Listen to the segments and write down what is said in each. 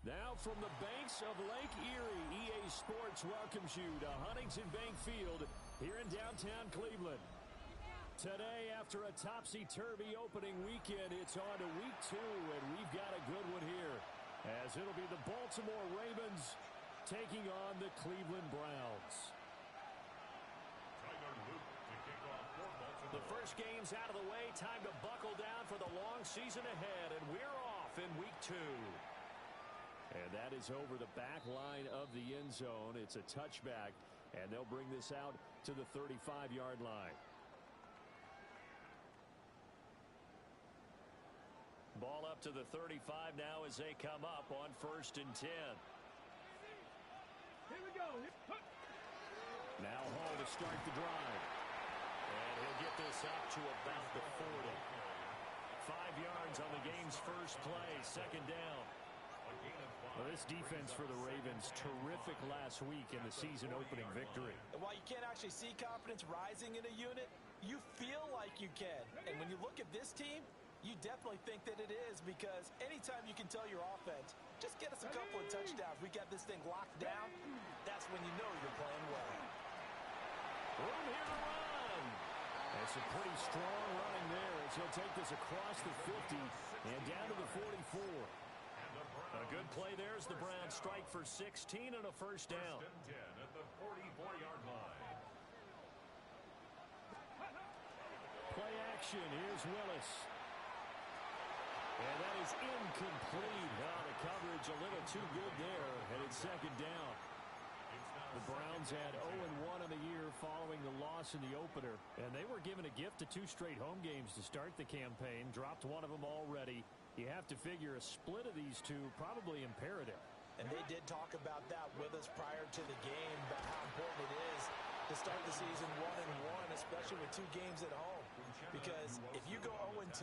Now from the banks of Lake Erie, EA Sports welcomes you to Huntington Bank Field here in downtown Cleveland. Today, after a topsy-turvy opening weekend, it's on to week 2, and we've got a good one here, as it'll be the Baltimore Ravens taking on the Cleveland Browns. The first game's out of the way. Time to buckle down for the long season ahead, and we're off in week 2. And that is over the back line of the end zone. It's a touchback, and they'll bring this out to the 35-yard line. Ball up to the 35 now as they come up on 1st and 10. Here we go. Now Hall to start the drive. And he'll get this up to about the 40. 5 yards on the game's first play, 2nd down. Well, this defense for the Ravens, terrific last week in the season-opening victory. And while you can't actually see confidence rising in a unit, you feel like you can. And when you look at this team, you definitely think that it is, because anytime you can tell your offense, just get us a couple of touchdowns, we got this thing locked down, that's when you know you're playing well. Room here to run. And some pretty strong running there as he'll take this across the 50 and down to the 44. A good play there as the Browns strike for 16 and a first down. 10 at the 44-yard line. Play action. Here's Willis. And that is incomplete. The coverage a little too good there, and it's 2nd down. The Browns had 0-1 on the year following the loss in the opener, and they were given a gift of 2 straight home games to start the campaign. Dropped one of them already. You have to figure a split of these two probably imperative. And they did talk about that with us prior to the game, about how important it is to start the season 1-1, especially with 2 games at home. Because if you go 0-2,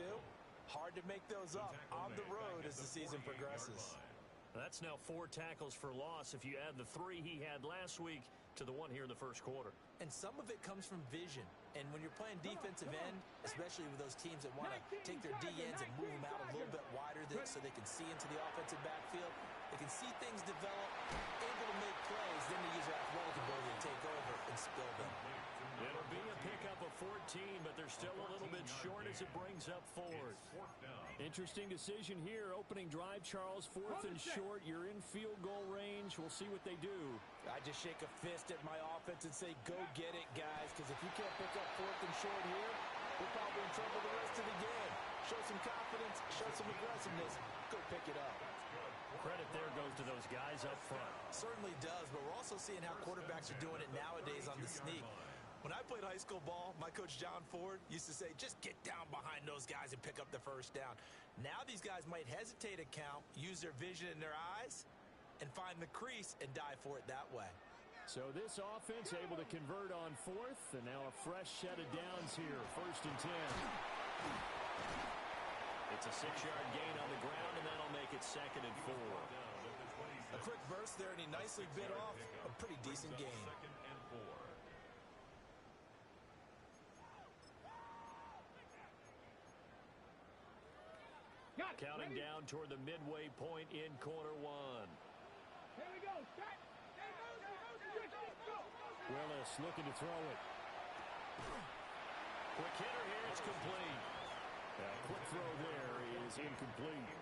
hard to make those up on the road as the season progresses. That's now 4 tackles for loss if you add the 3 he had last week to the 1 here in the first quarter. And some of it comes from vision. And when you're playing defensive end, especially with those teams that want to take their D-ends and move them out a little bit wider so they can see into the offensive backfield, they can see things develop, able to make plays, then they use their athletic ability to take over and spill them. It'll be a pickup of 14, but they're still a little bit short as it brings up 4th. Interesting decision here. Opening drive, Charles, 4th and short. You're in field goal range. We'll see what they do. I just shake a fist at my offense and say, go get it, guys, because if you can't pick up 4th and short here, we're probably in trouble the rest of the game. Show some confidence, show some aggressiveness, go pick it up. Credit there goes to those guys up front. Certainly does, but we're also seeing how quarterbacks are doing it nowadays on the sneak. When I played high school ball, my coach John Ford used to say, just get down behind those guys and pick up the first down. Now these guys might hesitate a count, use their vision in their eyes, and find the crease and dive for it that way. So this offense able to convert on 4th, and now a fresh set of downs here, 1st and 10. It's a 6-yard gain on the ground, and that'll make it 2nd and 4. A quick burst there, and he nicely bit off a pretty decent gain. Counting down toward the midway point in quarter 1. Here we go. Start. Willis looking to throw it. Quick hitter here. It's complete. A quick throw there is incomplete.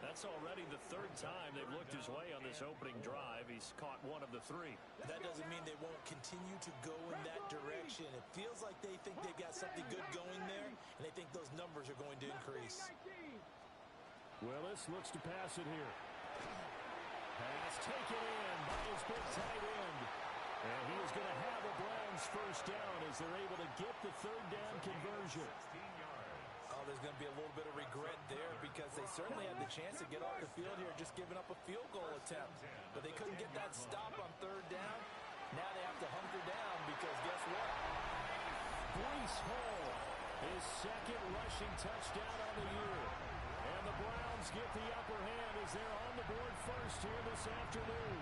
That's already the 3rd time they've looked his way on this opening drive. He's caught 1 of the 3. That doesn't mean they won't continue to go in that direction. It feels like they think they've got something good going there, and they think those numbers are going to increase. Willis looks to pass it here. Pass taken in by his big tight end. And he is going to have a Browns first down as they're able to get the 3rd down conversion. Oh, there's going to be a little bit of regret there because they certainly had the chance to get off the field here, just giving up a field goal attempt. But they couldn't get that stop on 3rd down. Now they have to hunker down because guess what? Breece Hall, his 2nd rushing touchdown on the year. And the Browns get the upper hand as they're on the board first here this afternoon.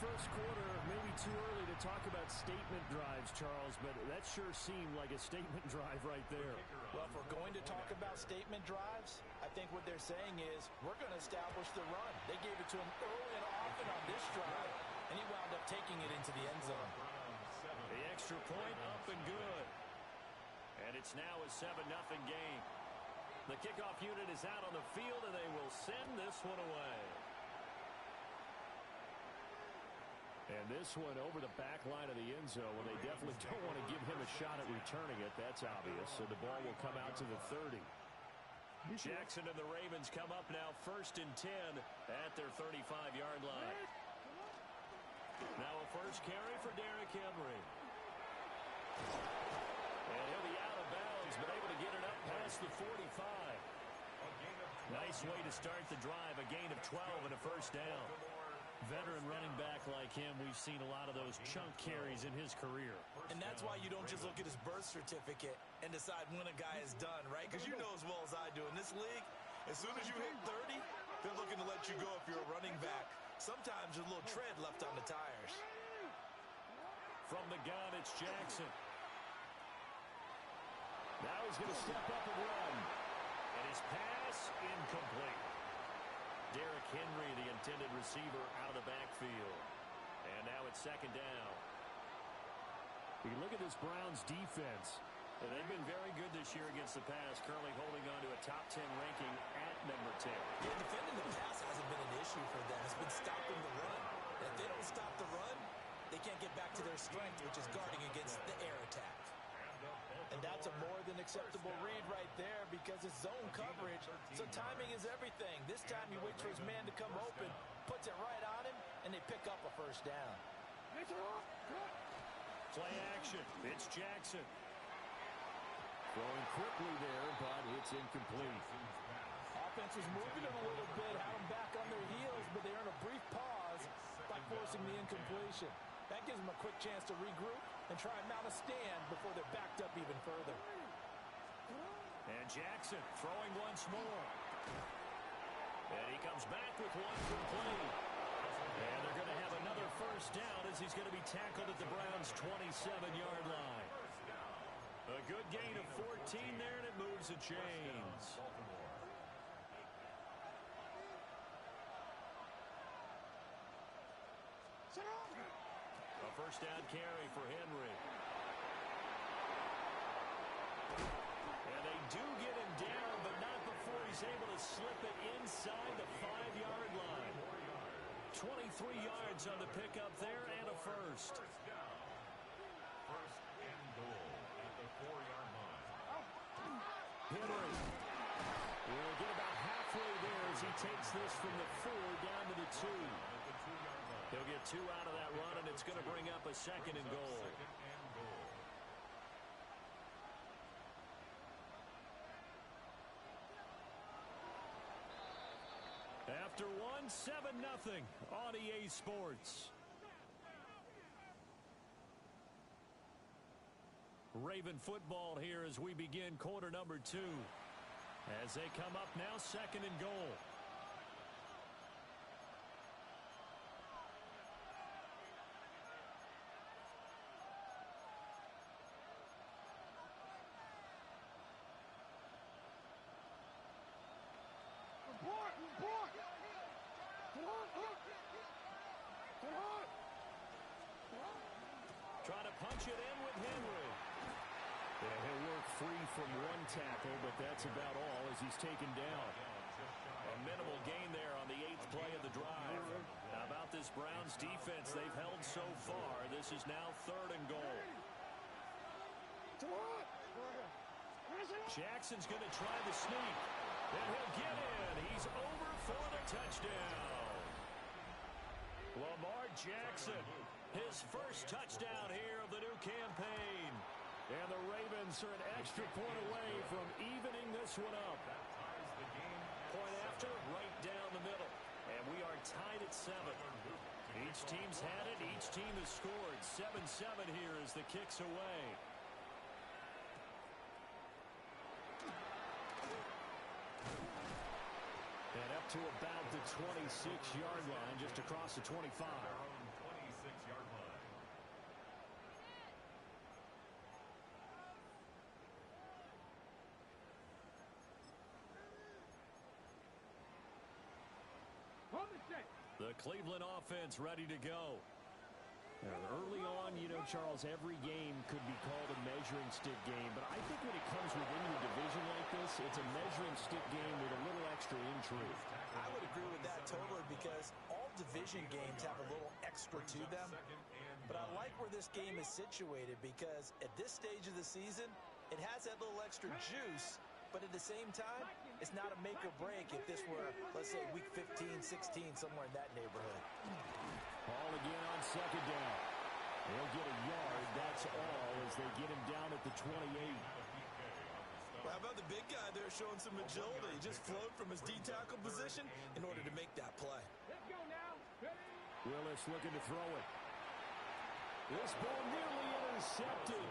first quarter, maybe too early to talk about statement drives, Charles, but that sure seemed like a statement drive right there. Well, if we're going to talk about statement drives, I think what they're saying is we're going to establish the run. They gave it to him early and often on this drive, and he wound up taking it into the end zone. The extra point up and good. And it's now a 7-0 game. The kickoff unit is out on the field, and they will send this one away. And this one over the back line of the end zone. Well, they definitely don't want to give him a shot at returning it. That's obvious. So the ball will come out to the 30. Jackson and the Ravens come up now 1st and 10 at their 35-yard line. Now a first carry for Derrick Henry. And he'll be out of bounds, but able to get it up past the 45. Nice way to start the drive. A gain of 12 and a first down. Veteran running back like him, we've seen a lot of those chunk carries in his career. And that's why you don't just look at his birth certificate and decide when a guy is done, right? Because you know as well as I do, in this league, as soon as you hit 30, they're looking to let you go if you're a running back. Sometimes there's a little tread left on the tires. From the gun, it's Jackson. Now he's going to step up and run. And his pass incomplete. Derrick Henry, the intended receiver, out of the backfield. And now it's 2nd down. You look at this Browns defense. They've been very good this year against the pass, currently holding on to a top 10 ranking at number 10. Yeah, defending the pass hasn't been an issue for them. It's been stopping the run. And if they don't stop the run, they can't get back to their strength, which is guarding against the air attack. And that's a more than acceptable read right there because it's zone coverage, so timing is everything. This time he waits for his man to come open, puts it right on him, and they pick up a first down. Play action. It's Jackson. Throwing quickly there, but it's incomplete. Offense was moving it a little bit, had them back on their heels, but they earn a brief pause by forcing the incompletion. That gives them a quick chance to regroup and try and mount a stand before they're backed up even further. And Jackson throwing once more. And he comes back with one complete. And they're going to have another first down as he's going to be tackled at the Browns' 27-yard line. A good gain of 14 there, and it moves the chains. A first down carry for Henry. And they do get him down, but not before he's able to slip it inside the 5-yard line. 23 yards on the pickup there and a first. First and goal at the 4-yard line. Henry will get about halfway there as he takes this from the 4 down to the 2. He'll get 2 out of that run, and it's going to bring up a 2nd and goal. After one, 7-0 on EA Sports. Raven football here as we begin quarter number 2. As they come up now, 2nd and goal. Trying to punch it in with Henry. Yeah, he'll work free from one tackle, but that's about all as he's taken down. A minimal gain there on the 8th play of the drive. How about this Browns defense they've held so far? This is now 3rd and goal. Jackson's going to try the sneak. And he'll get in. He's over for the touchdown. Lamar Jackson, his first touchdown here of the new campaign. And the Ravens are an extra point away from evening this one up. Point after, right down the middle. And we are tied at 7. Each team's had it. Each team has scored. 7-7 here as the kick's away. And up to about the 26-yard line, just across the 25. The Cleveland offense ready to go. Early on, you know, Charles, every game could be called a measuring stick game, but I think when it comes within your division like this, it's a measuring stick game with a little extra intrigue. I would agree with that totally because all division games have a little extra to them. But I like where this game is situated because at this stage of the season, it has that little extra juice, but at the same time, it's not a make or break if this were, let's say, week 15, 16, somewhere in that neighborhood. Ball again on second down. They'll get a yard, that's all, as they get him down at the 28. Well, how about the big guy there showing some agility? Just flowed from his D-tackle position in order to make that play. Let's go now. Ready? Willis looking to throw it. This ball nearly intercepted.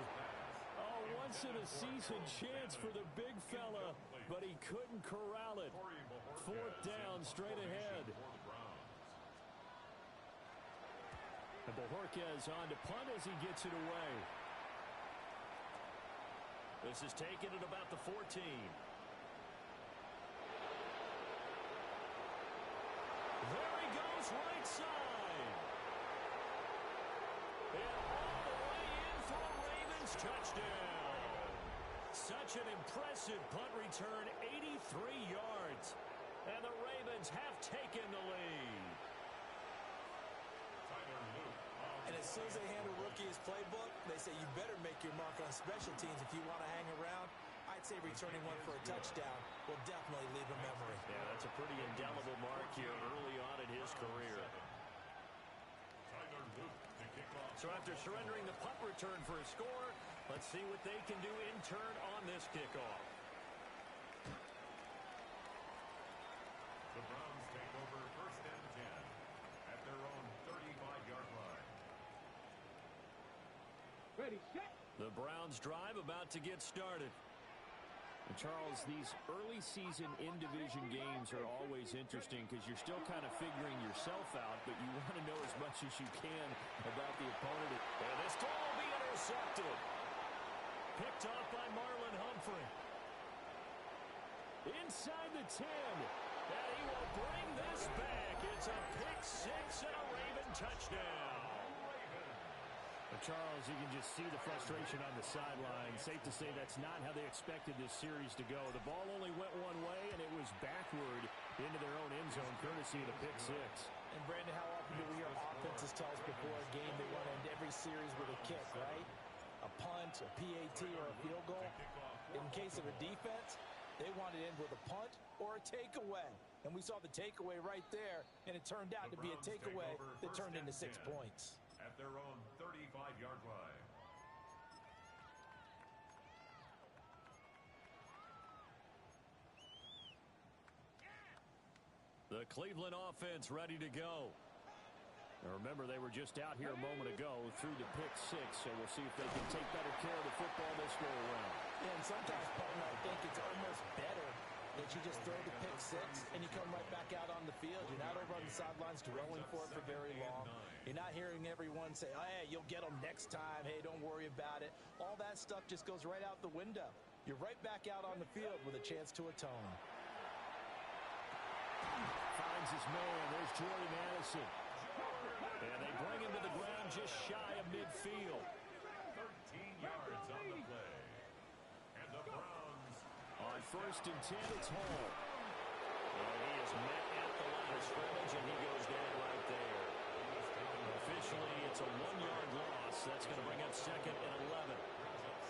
Oh, once-in-a-season chance for the big fella, but he couldn't corral it. Fourth down, straight ahead. And Bojorquez on to punt as he gets it away. This is taken at about the 14. There he goes, right side. And all the way in for a Ravens touchdown. Such an impressive punt return, 83 yards. And the Ravens have taken the lead. And as soon as they hand a rookie his playbook, they say you better make your mark on special teams if you want to hang around. I'd say returning one for a touchdown will definitely leave a memory. Yeah, that's a pretty indelible mark here early on in his career. So after surrendering the punt return for a score, let's see what they can do in turn on this kickoff. The Browns take over first and 10 at their own 35-yard line. Ready, set. The Browns drive about to get started. And Charles, these early season in-division games are always interesting because you're still kind of figuring yourself out, but you want to know as much as you can about the opponent. And this ball will be intercepted. Picked off by Marlon Humphrey. Inside the 10. And he will bring this back. It's a pick six and a Raven touchdown. Charles, you can just see the frustration on the sideline. Safe to say that's not how they expected this series to go. The ball only went one way, and it was backward into their own end zone, courtesy of the pick six. And, Brandon, how often do we hear offenses tell us before a game they want to end every series with a kick, right? A punt, a PAT, or a field goal. In case of a defense, they want to end with a punt or a takeaway. And we saw the takeaway right there, and it turned out to be a takeaway that turned into 6 points. At their own 35-yard line. The Cleveland offense ready to go. Now remember, they were just out here a moment ago through the pick six, so we'll see if they can take better care of the football this go around. Yeah, and sometimes, partner, I think it's almost better that you just throw the pick six and you come right back out on the field. You're not over on the sidelines dwelling for it for very long. You're not hearing everyone say, oh, hey, you'll get them next time. Hey, don't worry about it. All that stuff just goes right out the window. You're right back out on the field with a chance to atone. Finds his man. There's Jordan Addison. And they bring him to the ground just shy of midfield. 13 yards on the play. And the Browns. On first and 10, it's Hall. And he is met at the line of scrimmage, and he goes down right there. Officially, it's a 1-yard loss. That's going to bring up second and 11.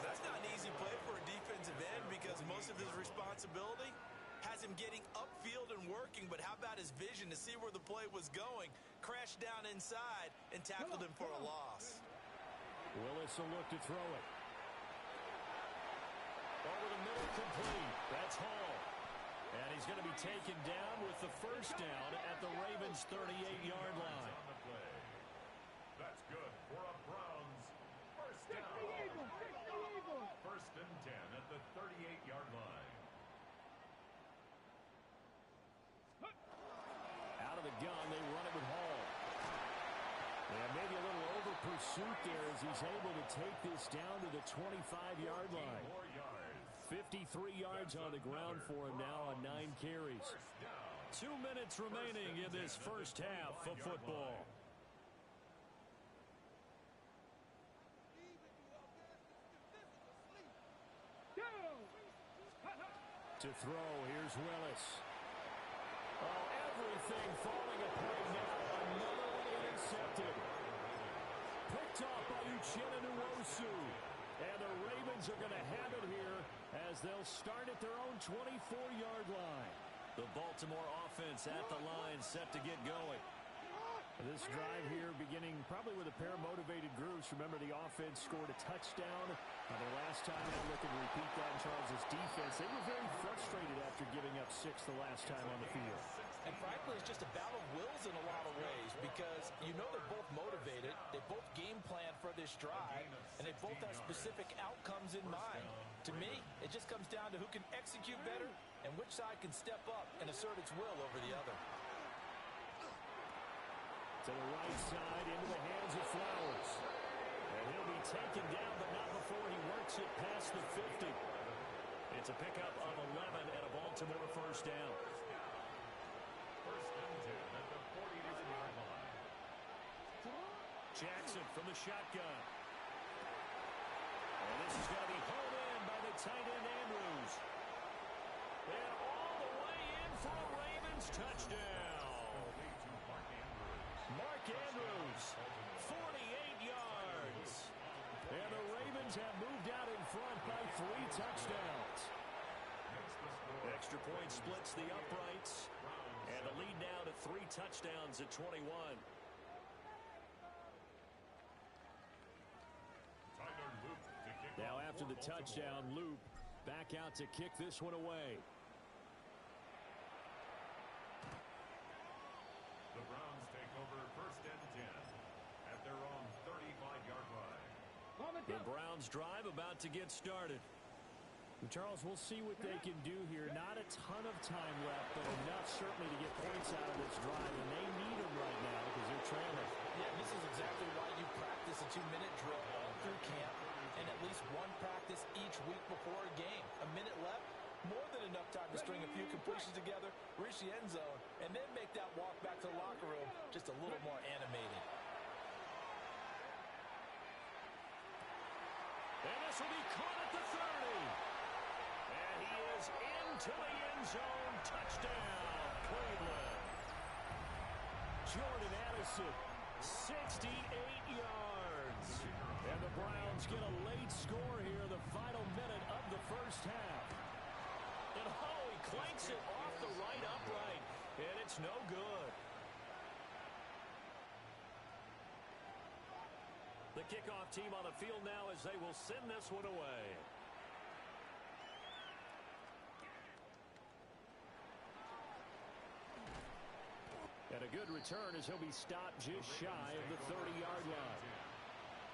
That's not an easy play for a defensive end because most of his responsibility has him getting upfield and working, but how about his vision to see where the play was going? Crashed down inside and tackled him for a loss. Willis will look to throw it. Over the middle, complete. That's Hall. And he's going to be taken down with the first down at the Ravens' 38-yard line. On the play. That's good for a Browns first Fix down. the Eagles. Fix the Eagles. First and 10 at the 38-yard line. Out of the gun, they run it with Hall. And maybe a little over pursuit there as he's able to take this down to the 25-yard line. 4 yards. 53 yards on the ground for him now on 9 carries. First down. 2 minutes remaining in this first half of football. To throw, here's Willis. Oh, everything falling apart now. Another one intercepted. Picked off by Uchenna Nwosu. And the Ravens are going to have it here as they'll start at their own 24-yard line. The Baltimore offense at the line set to get going. This drive here beginning probably with a pair of motivated groups. Remember, the offense scored a touchdown. The last time they look and repeat that in Charles' defense, they were very frustrated after giving up 6 the last time on the field. And frankly, it's just a battle of wills in a lot of ways because you know they're both motivated. They both game plan for this drive, and they both have specific outcomes in mind. To me, it just comes down to who can execute better and which side can step up and assert its will over the other. To the right side, into the hands of Flowers. And he'll be taken down, but not before he works it past the 50. It's a pickup of 11 and a Baltimore first down. First and 10 at the 47-yard line. Jackson from the shotgun. And this is going to be home in by the tight end Andrews. And all the way in for a Ravens touchdown. Mark Andrews, 48 yards. And the Ravens have moved out in front by 3 touchdowns. Extra point splits the uprights. And the lead now to 3 touchdowns at 21. Now after the touchdown, Loop back out to kick this one away. The Browns take over first and 10 at their own 35-yard line. The Browns drive about to get started. Charles, we'll see what they can do here. Not a ton of time left, but enough certainly to get points out of this drive, and they need them right now because they're trailing. Yeah, this is exactly why you practice a 2-minute drill all through camp and at least one practice each week before a game. A minute left, more than enough time to string a few completions together, reach the end zone, and then make that walk back to the locker room just a little more animated. And this will be caught at the 30. And he is into the end zone. Touchdown, Cleveland. Jordan Addison, 68 yards. And the Browns get a late score here, the final minute of the first half. And he clanks it off the right upright, and it's no good. The kickoff team on the field now as they will send this one away. And a good return as he'll be stopped just shy of the 30-yard line.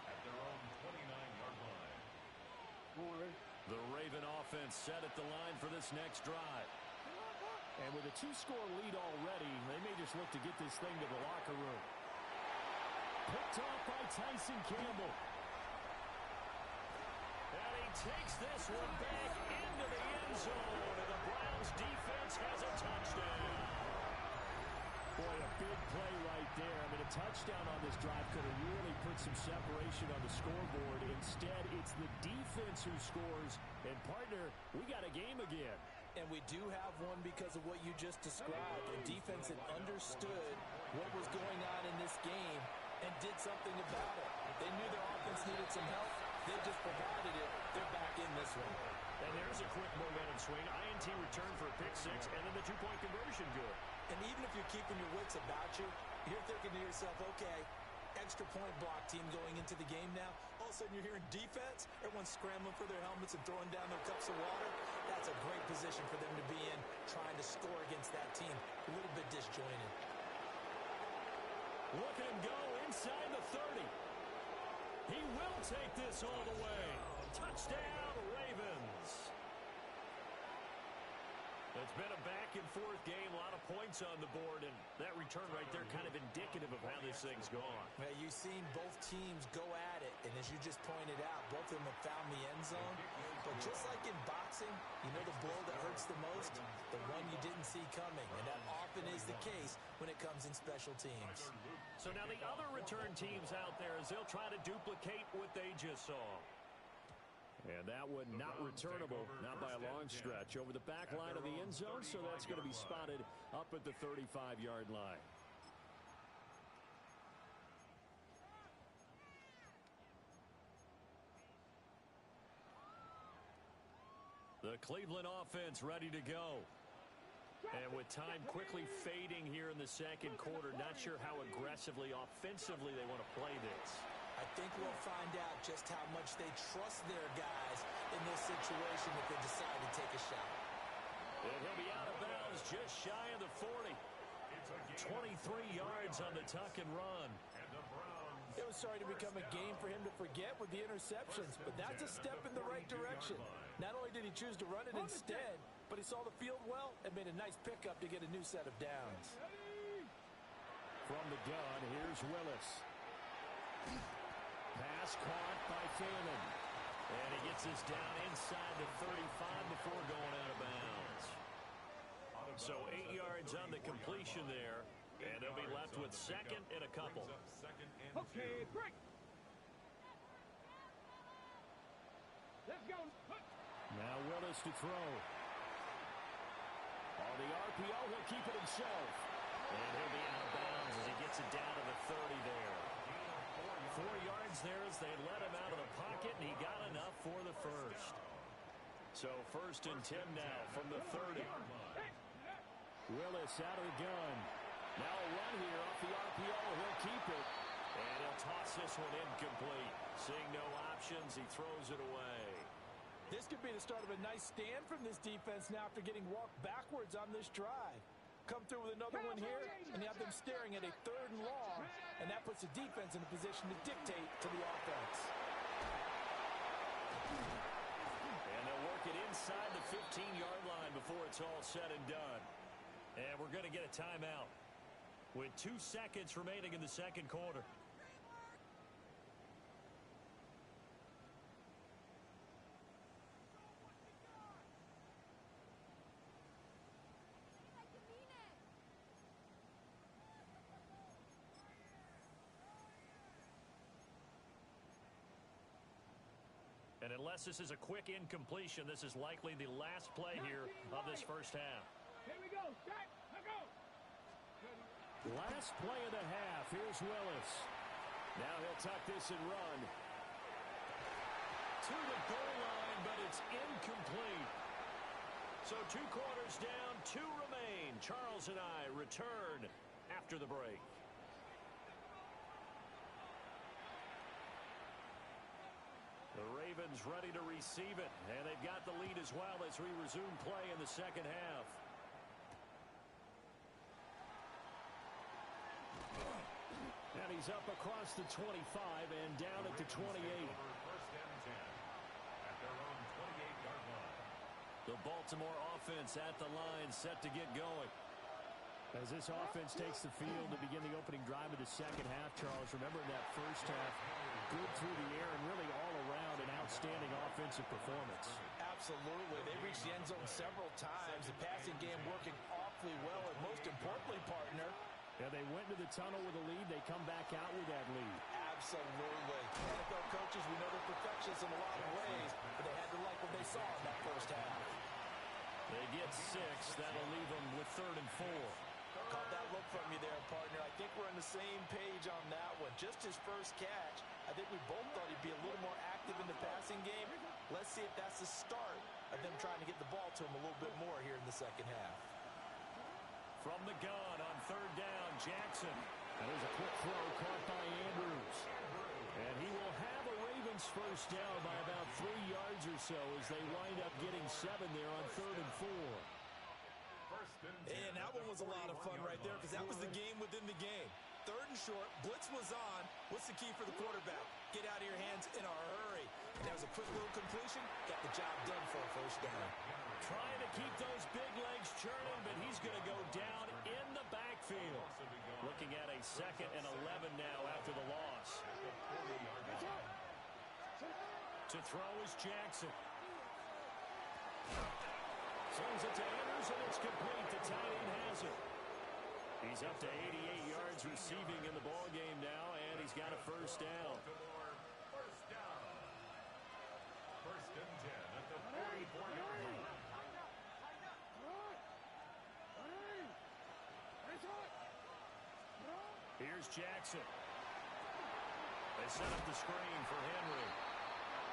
At their own 29-yard line. The Raven offense set at the line for this next drive. And with a 2-score lead already, they may just look to get this thing to the locker room. Picked off by Tyson Campbell. And he takes this one back into the end zone. And the Browns defense has a touchdown. Boy, a big play right there. I mean, a touchdown on this drive could have really put some separation on the scoreboard. Instead, it's the defense who scores. And, partner, we got a game again. And we do have one because of what you just described. A defense that understood what was going on in this game and did something about it. They knew their offense needed some help. They just provided it. They're back in this one. And there's a quick momentum swing. INT return for a pick 6, and then the 2-point conversion good. And even if you're keeping your wits about you, you're thinking to yourself, okay, extra point block team going into the game now. All of a sudden you're hearing defense. Everyone's scrambling for their helmets and throwing down their cups of water. That's a great position for them to be in, trying to score against that team. A little bit disjointed. Look at him go inside the 30. He will take this all the way. Touchdown, Ravens. It's been a back-and-forth game, a lot of points on the board, and that return right there kind of indicative of how this thing's gone. Well, you've seen both teams go at it, and as you just pointed out, both of them have found the end zone. But just like in boxing, you know the blow that hurts the most? The one you didn't see coming, and that often is the case when it comes in special teams. So now the other return teams out there, as they'll try to duplicate what they just saw. And that one not returnable, not by a long stretch, over the back line of the end zone, so that's going to be spotted up at the 35-yard line. The Cleveland offense ready to go. And with time quickly fading here in the second quarter, not sure how aggressively, offensively they want to play this. I think we'll find out just how much they trust their guys in this situation if they decide to take a shot. And he'll be out of bounds just shy of the 40. 23 yards on the tuck and run. It was starting to become a game for him to forget with the interceptions, but that's a step in the right direction. Not only did he choose to run it instead, but he saw the field well and made a nice pickup to get a new set of downs. From the gun, here's Willis. Pass caught by Phelan. And he gets this down inside the 35 before going out of bounds. So 8 yards on the completion there. And they'll be left with second and a couple. Okay, break. Let's go. Now Willis to throw. On the RPO, he'll keep it himself. And he'll be out of bounds as he gets it down to the 30 there. 4 yards there as they let him out of the pocket, and he got enough for the first. So 1st and 10 now from the 30. Willis out of the gun. Now a run here off the RPO. He'll keep it. And he'll toss this one incomplete. Seeing no options, he throws it away. This could be the start of a nice stand from this defense now after getting walked backwards on this drive. Come through with another one here, and you have them staring at a 3rd and long, and that puts the defense in a position to dictate to the offense. And they'll work it inside the 15-yard line before it's all said and done. And we're going to get a timeout with 2 seconds remaining in the second quarter. And unless this is a quick incompletion, this is likely the last play here of this first half. Here we go. Set. Let's go. Last play of the half. Here's Willis. Now he'll tuck this and run. To the goal line, but it's incomplete. So 2 quarters down, 2 remain. Charles and I return after the break. The Ravens ready to receive it, and they've got the lead as well as we resume play in the second half. And he's up across the 25 and down at the 28. The Baltimore offense at the line, set to get going. As this offense takes the field to begin the opening drive of the second half, Charles, remember in that first half, good through the air and really all around an outstanding offensive performance. Absolutely. They reached the end zone several times. The passing game working awfully well, and most importantly, partner, yeah, they went to the tunnel with a lead. They come back out with that lead. Absolutely. NFL coaches, we know they're perfectionists in a lot of ways, but they had to like what they saw in that first half. They get 6. That'll leave them with 3rd and 4. Caught that look from you there, partner. I think we're on the same page on that one. Just his first catch, I think we both thought he'd be a little more active in the passing game. Let's see if that's the start of them trying to get the ball to him a little bit more here in the second half. From the gun on 3rd down, Jackson. And there's a quick throw caught by Andrews. And he will have a Ravens first down by about 3 yards or so as they wind up getting 7 there on 3rd and 4. And that one was a lot of fun right there because that was the game within the game. 3rd and short, blitz was on. What's the key for the quarterback? Get out of your hands in a hurry. And that was a quick little completion. Got the job done for a first down. Trying to keep those big legs churning, but he's going to go down in the backfield. Looking at a 2nd and 11 now after the loss. To throw is Jackson. Sends it to Andrews, and it's complete. The tight end has it. He's up to 88 yards receiving in the ball game now, and he's got a first down. First and 10 at the 44-yard line. Here's Jackson. They set up the screen for Henry.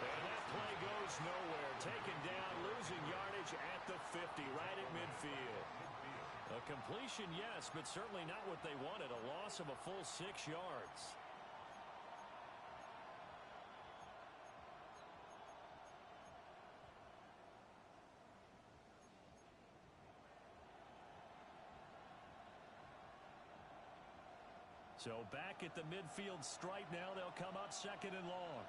And that play goes nowhere. Taken down, losing yardage at the 50, right at midfield. A completion, yes, but certainly not what they wanted. A loss of a full 6 yards. So back at the midfield stripe now. They'll come up 2nd and long.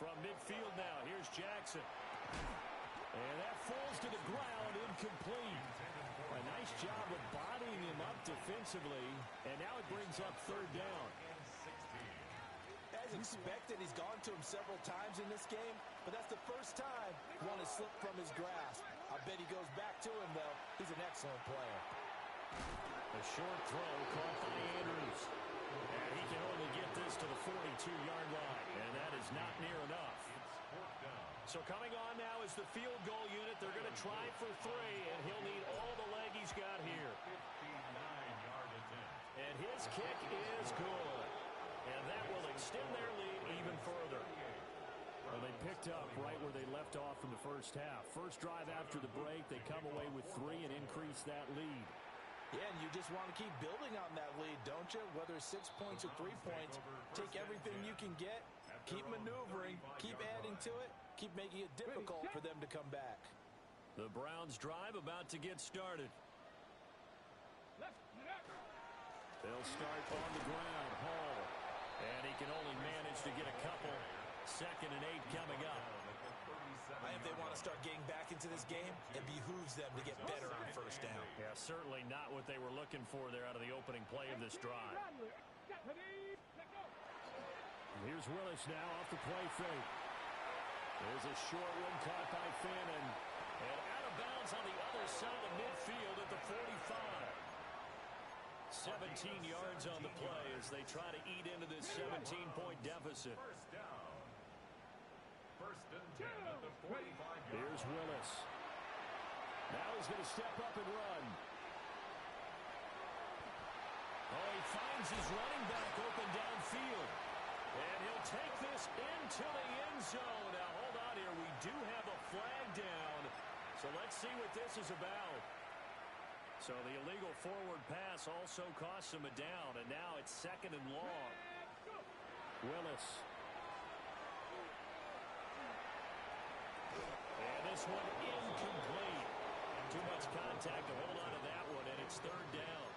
From midfield now, here's Jackson. And that falls to the ground, incomplete. A nice job of bodying him up defensively. And now it brings up 3rd down. As expected, he's gone to him several times in this game, but that's the first time one has slipped from his grasp. I bet he goes back to him, though. He's an excellent player. A short throw caught by Andrews. And he can only get this to the 42-yard line, and that is not near enough. So coming on now is the field goal unit. They're going to try for 3, and he'll need all the leg he's got here. 59-yard attempt. And his kick is good. And that will extend their lead even further. Well, they picked up right where they left off in the first half. First drive after the break, they come away with 3 and increase that lead. Yeah, and you just want to keep building on that lead, don't you? Whether it's 6 points or 3 points, take everything you can get, keep maneuvering, keep adding to it, keep making it difficult for them to come back. The Browns drive about to get started. They'll start on the ground. Hall. And he can only manage to get a couple. 2nd and 8 coming up. If they want to start getting back into this game, it behooves them to get better on first down. Yeah, certainly not what they were looking for there out of the opening play of this drive. Here's Willis now off the play fake. There's a short one caught by Fannin. And out of bounds on the other side of midfield at the 45. 17 yards on the play as they try to eat into this 17-point deficit. First down. First and 10 at the 45-yard. Here's Willis. Now he's going to step up and run. Oh, he finds his running back open downfield. And he'll take this into the end zone. Now, hold on here. We do have a flag down. So let's see what this is about. So the illegal forward pass also costs him a down. And now it's 2nd and long. Willis. And this one incomplete. Too much contact to hold on to that one, and it's 3rd down.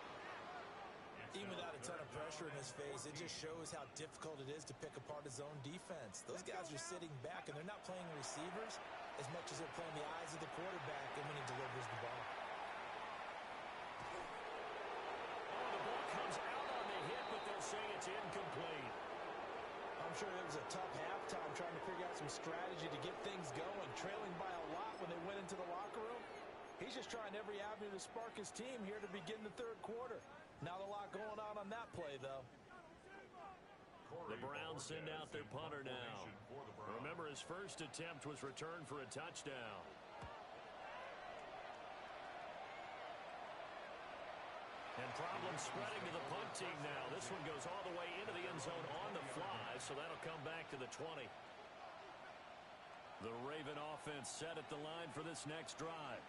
Even without a ton of pressure in his face, it just shows how difficult it is to pick apart his own defense. Those guys are sitting back, and they're not playing receivers as much as they're playing the eyes of the quarterback and when he delivers the ball. Oh, the ball comes out on the hit, but they'll say it's incomplete. I'm sure it was a tough halftime trying to figure out some strategy to get things going, trailing by a lot when they went into the locker room. He's just trying every avenue to spark his team here to begin the 3rd quarter. Not a lot going on that play, though. The Browns send out their punter now. Remember, his first attempt was returned for a touchdown. And problems spreading to the punt team now. This one goes all the way into the end zone on the fly, so that'll come back to the 20. The Raven offense set at the line for this next drive.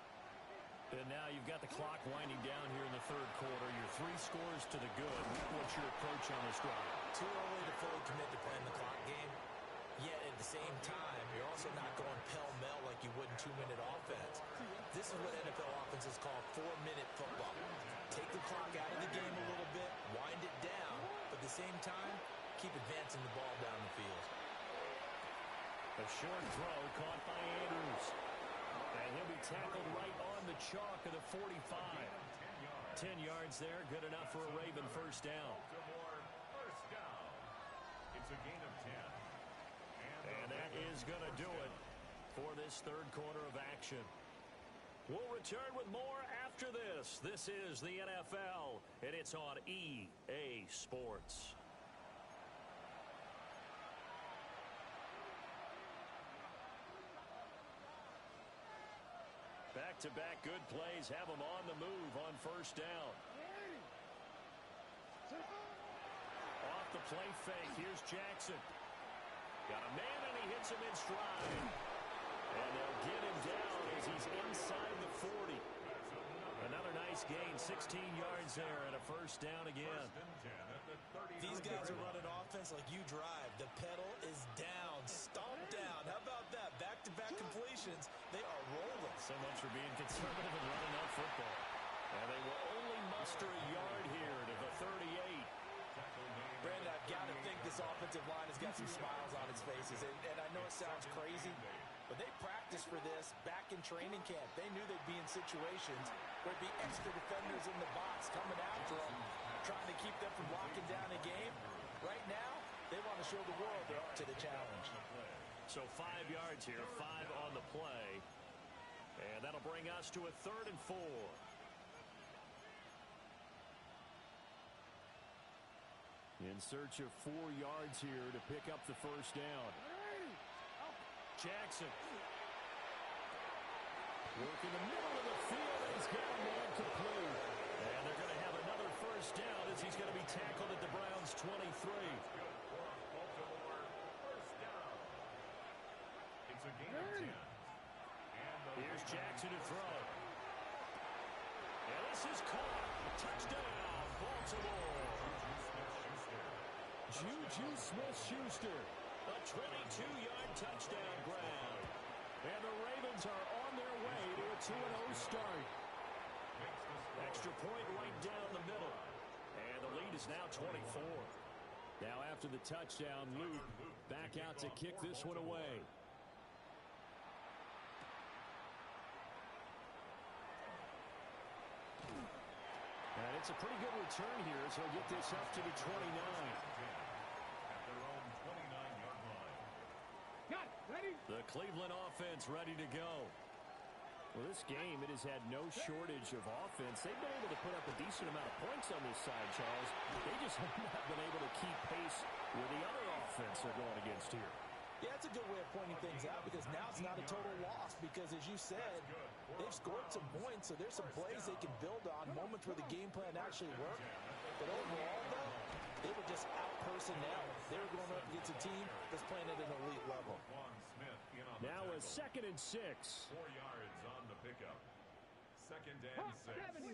And now you've got the clock winding down here in the 3rd quarter. Your 3 scores to the good. What's your approach on this drive? Too early to fully commit to playing the clock game. Yet at the same time, you're also not going pell-mell like you would in 2-minute offense. This is what NFL offenses call 4-minute football. take the clock out of the game a little bit, wind it down, but at the same time, keep advancing the ball down the field. A short throw caught by Andrews. And he'll be tackled right on the chalk of the 45. 10 yards there, good enough for a Raven first down. Baltimore first down. It's a gain of 10. And that is going to do it for this third quarter of action. We'll return with more after this. This is the NFL, and it's on EA Sports. Back-to-back good plays have them on the move on first down. Off the play fake, here's Jackson. Got a man, and he hits him in stride. And they'll get him down as he's inside the 40. Another nice gain, 16 yards there, and a first down again. These guys are running offense like you drive. The pedal is down, stomped down. How about that? Back-to-back completions. They are rolling. So much for being conservative and running out football. And they will only muster a yard here to the 38. Brandon, I've got to think this offensive line has got some smiles on its faces. And I know it sounds crazy, but they practiced for this back in training camp. They knew they'd be in situations where there'd be extra defenders in the box coming after them, trying to keep them from locking down a game. Right now, they want to show the world they're up to the challenge. So 5 yards here, 5 on the play. And that'll bring us to a 3rd and 4. In search of 4 yards here to pick up the first down. Jackson. Working the middle of the field, and he's got a man complete. And they're going to have another first down as he's going to be tackled at the Browns' 23. Baltimore first down. It's a gain of 10. Here's Jackson to throw. And this is caught. Touchdown, Baltimore. Juju Smith-Schuster. A 22-yard touchdown grab. And the Ravens are on their way to a 2-0 start. Extra point right down the middle. And the lead is now 24. Now after the touchdown, Luke back out to kick this one away. And it's a pretty good return here, so he'll get this up to the 29. At their own 29-yard line. Got it. Ready? The Cleveland offense ready to go. Well, this game, it has had no shortage of offense. They've been able to put up a decent amount of points on this side, Charles. They just have not been able to keep pace with the other offense they're going against here. Yeah, that's a good way of pointing things out because now it's not a total loss because, as you said, they've scored some points, so there's some plays they can build on, moments where the game plan actually worked. But overall, though, they were just out-personnel. They were going up against a team that's playing at an elite level. Now a 2nd and 6. 4 yards on the pickup. 2nd and 6 at the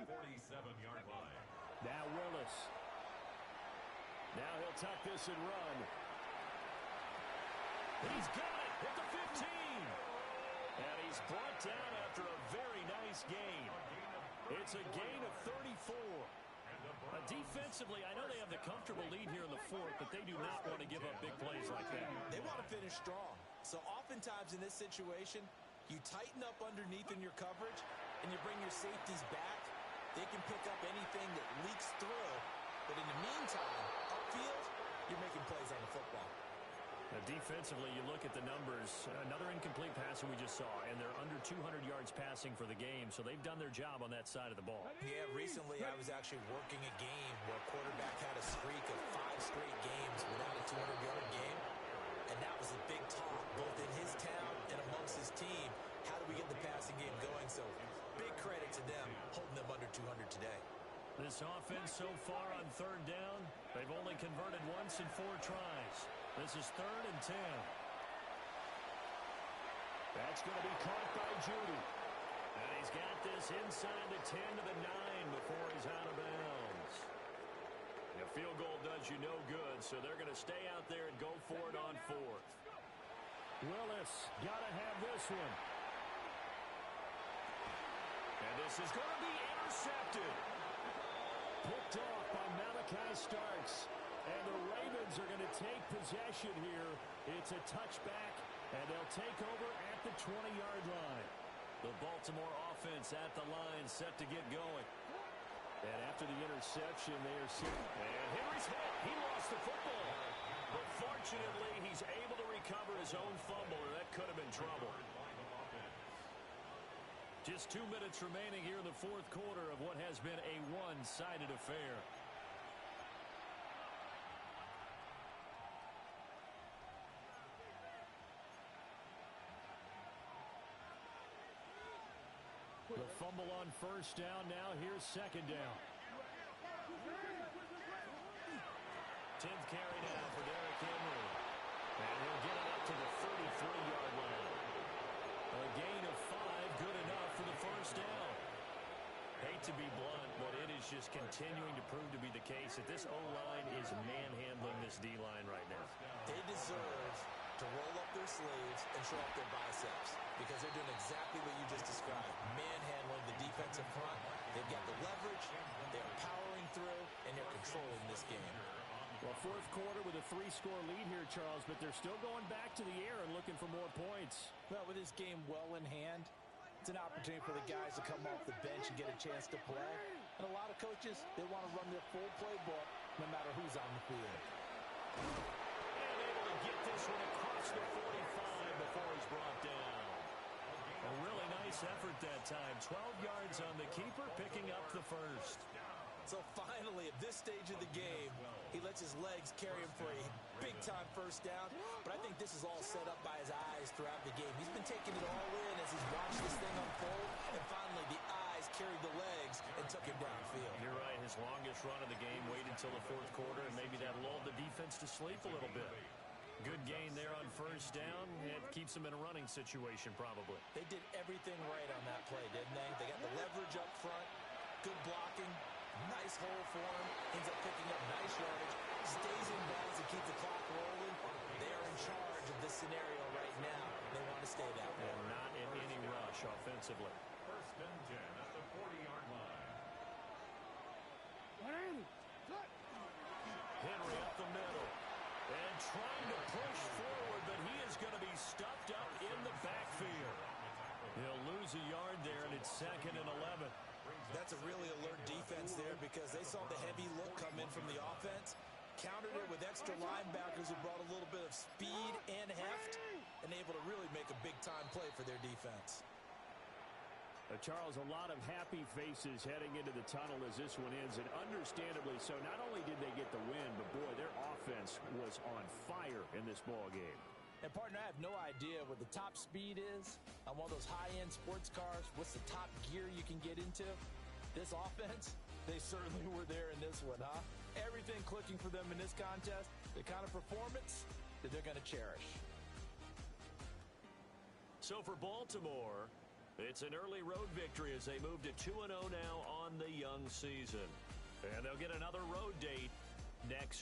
47-yard line. Now Willis. Now he'll tuck this and run. He's got it at the 15. And he's brought down after a very nice gain. It's a gain of 34. Defensively, I know they have the comfortable lead here in the 4th, but they do not want to give up big plays like that. They want to finish strong. So oftentimes in this situation, you tighten up underneath in your coverage, and you bring your safeties back. They can pick up anything that leaks through. But in the meantime, upfield, you're making plays on the football. Defensively, you look at the numbers. Another incomplete pass that we just saw, and they're under 200 yards passing for the game, so they've done their job on that side of the ball. Yeah, recently I was actually working a game where a quarterback had a streak of 5 straight games without a 200-yard game, and that was a big talk, both in his town and amongst his team. How do we get the passing game going? So big credit to them holding them under 200 today. This offense so far on 3rd down, they've only converted once in 4 tries. This is 3rd and 10. That's going to be caught by Judy. And he's got this inside the 10 to the 9 before he's out of bounds. A field goal does you no good, so they're going to stay out there and go for it on 4th. Willis got to have this one. And this is going to be intercepted. Picked off by Malachi Starks. And the Ravens are going to take possession here. It's a touchback, and they'll take over at the 20-yard line. The Baltimore offense at the line, set to get going. And after the interception, they are sitting. And Henry's hit. He lost the football. But fortunately, he's able to recover his own fumble, or that could have been trouble. Just 2 minutes remaining here in the fourth quarter of what has been a one-sided affair. The fumble on first down. Now here's second down. 10th carry now for Derrick Henry. And he'll get it up to the 33-yard line. A gain of 5, good enough for the first down. Hate to be blunt, but it is just continuing to prove to be the case that this O-line is manhandling this D-line right now. They deserve to roll up their sleeves and show up their biceps because they're doing exactly what you just described, manhandling the defensive front. They've got the leverage, they're powering through, and they're controlling this game. Well, fourth quarter with a 3-score lead here, Charles, but they're still going back to the air and looking for more points. Well, with this game well in hand, it's an opportunity for the guys to come off the bench and get a chance to play. And a lot of coaches, they want to run their full playbook no matter who's on the field. And able to get this one across the 45 before he's brought down. A really nice effort that time. 12 yards on the keeper, picking up the first. So finally, at this stage of the game, he lets his legs carry him for a big-time first down. But I think this is all set up by his eyes throughout the game. He's been taking it all in as he's watched this thing unfold. And finally, the eyes carried the legs and took him downfield. You're right. His longest run of the game waited until the fourth quarter, and maybe that lulled the defense to sleep a little bit. Good gain there on first down. It keeps them in a running situation, probably. They did everything right on that play, didn't they? They got the leverage up front, good blocking, nice hole for him, ends up picking up nice yardage, stays in bounds and keeps the clock rolling. They are in charge of this scenario right now. They want to stay that way. And not in any rush offensively. First and 10 at the 40-yard line. Henry up the middle. And trying to push forward, but he is going to be stuffed up in the backfield. He'll lose a yard there, and it's 2nd and 11. That's a really alert defense there because they saw the heavy look come in from the offense, countered it with extra linebackers who brought a little bit of speed and heft, and able to really make a big-time play for their defense. Charles, a lot of happy faces heading into the tunnel as this one ends, and understandably so. Not only did they get the win, but boy, their offense was on fire in this ball game. And partner, I have no idea what the top speed is on one of those high-end sports cars. What's the top gear you can get into? This offense, they certainly were there in this one, huh? Everything clicking for them in this contest, the kind of performance that they're going to cherish. So for Baltimore, it's an early road victory as they move to 2-0 now on the young season. And they'll get another road date next